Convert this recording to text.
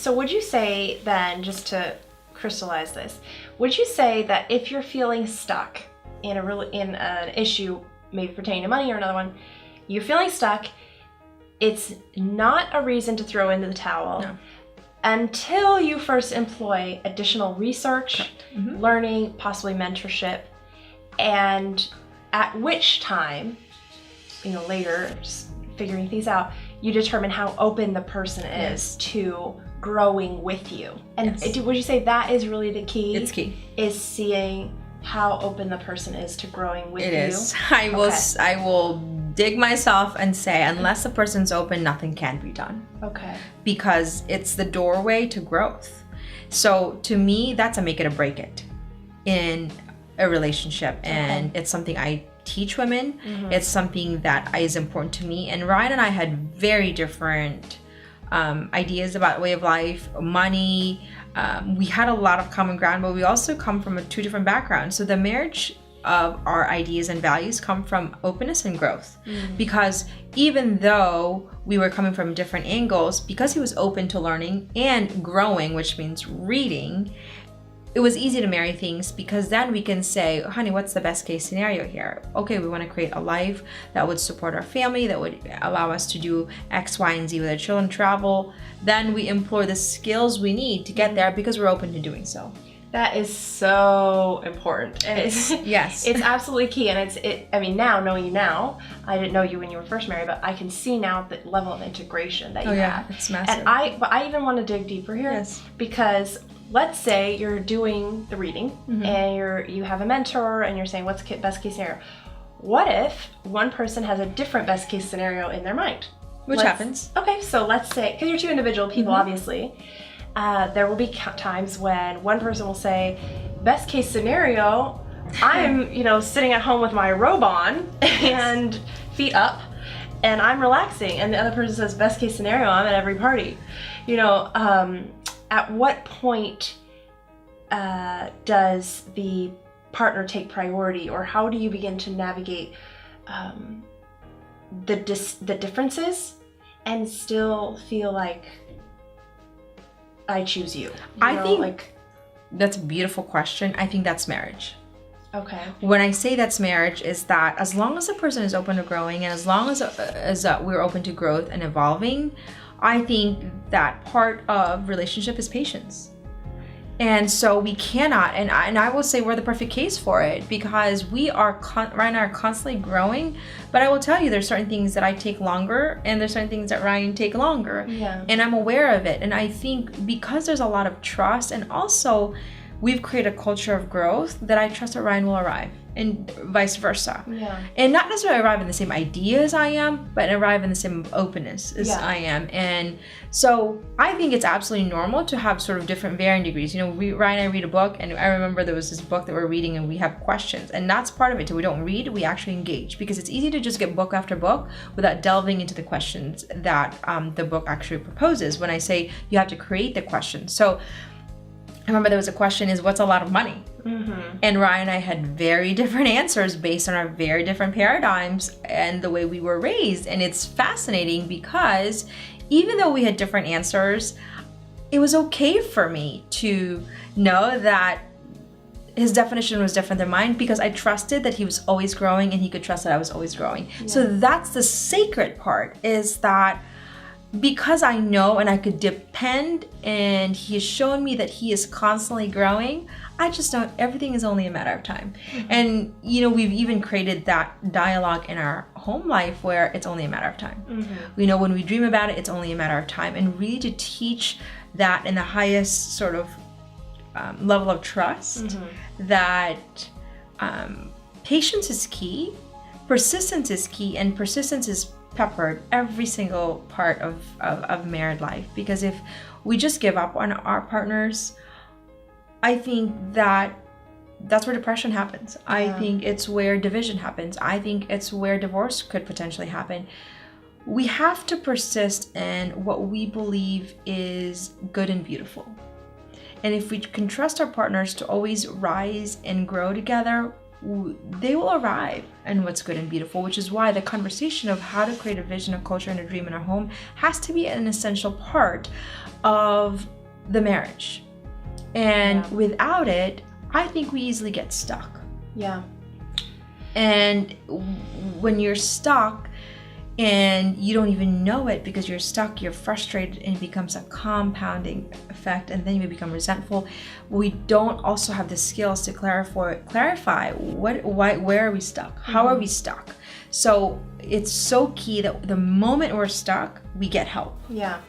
So would you say then, just to crystallize this, would you say that if you're feeling stuck in an issue, maybe pertaining to money or another one, you're feeling stuck, it's not a reason to throw into the towel until you first employ additional research, learning, possibly mentorship, and at which time, later, just figuring things out, you determine how open the person is to growing with you. And would you say that is really the key? It's key. Is seeing how open the person is to growing with you? It is. I will dig myself and say, unless the person's open, nothing can be done. Okay. Because it's the doorway to growth. So to me, that's a make it or break it in a relationship. And it's something I teach women. It's something that is important to me. And Ryan and I had very different ideas about way of life, money. We had a lot of common ground, but we also come from two different backgrounds. So the marriage of our ideas and values come from openness and growth. Because even though we were coming from different angles, because he was open to learning and growing, which means reading, it was easy to marry things, because then we can say, honey, what's the best case scenario here? Okay, we want to create a life that would support our family, that would allow us to do X, Y, and Z with our children, travel. Then we employ the skills we need to get there because we're open to doing so. That is so important. And yes. It's absolutely key. And now, knowing you now, I didn't know you when you were first married, but I can see now the level of integration that you have. It's massive. And I even want to dig deeper here, because let's say you're doing the reading and you have a mentor and you're saying, what's the best case scenario? What if one person has a different best case scenario in their mind? Which happens. Okay, so let's say, because you're two individual people, obviously, there will be times when one person will say, best case scenario, I'm, sitting at home with my robe on and feet up, and I'm relaxing. And the other person says, best case scenario, I'm at every party. At what point does the partner take priority, or how do you begin to navigate the differences and still feel like I choose you? I think that's a beautiful question. I think that's marriage. Okay. When I say that's marriage, is that as long as a person is open to growing, and as long as we're open to growth and evolving, I think that part of relationship is patience. And so we cannot, and I will say we're the perfect case for it, because we are Ryan and I are constantly growing. But I will tell you, there's certain things that I take longer, and there's certain things that Ryan take longer. Yeah. And I'm aware of it. And I think because there's a lot of trust, and also we've created a culture of growth, that I trust that Ryan will arrive, and vice versa. Yeah. And not necessarily arrive in the same idea as I am, but arrive in the same openness as I am. And so I think it's absolutely normal to have sort of different varying degrees. Ryan and I read a book, and I remember there was this book that we're reading, and we have questions. And that's part of it too. We don't read, we actually engage, because it's easy to just get book after book without delving into the questions that the book actually proposes. When I say you have to create the questions. So I remember there was a question, is what's a lot of money? And Ryan and I had very different answers based on our very different paradigms and the way we were raised. And it's fascinating, because even though we had different answers, it was okay for me to know that his definition was different than mine, because I trusted that he was always growing, and he could trust that I was always growing. Yeah. So that's the sacred part, is that because I know and I could depend, and he has shown me that he is constantly growing, I just know everything is only a matter of time. And we've even created that dialogue in our home life where it's only a matter of time. We know when we dream about it, it's only a matter of time. And really to teach that in the highest sort of level of trust, that patience is key, persistence is key, and persistence is peppered every single part of married life. Because if we just give up on our partners, I think that's where depression happens. Yeah. I think it's where division happens. I think it's where divorce could potentially happen. We have to persist in what we believe is good and beautiful. And if we can trust our partners to always rise and grow together, they will arrive in what's good and beautiful, which is why the conversation of how to create a vision, a culture, and a dream in our home has to be an essential part of the marriage. And Yeah. without it, I think we easily get stuck. Yeah. And when you're stuck and you don't even know it because you're stuck, you're frustrated, and it becomes a compounding effect, and then you become resentful. We don't also have the skills to clarify where are we stuck? How are we stuck? So it's so key that the moment we're stuck, we get help. Yeah.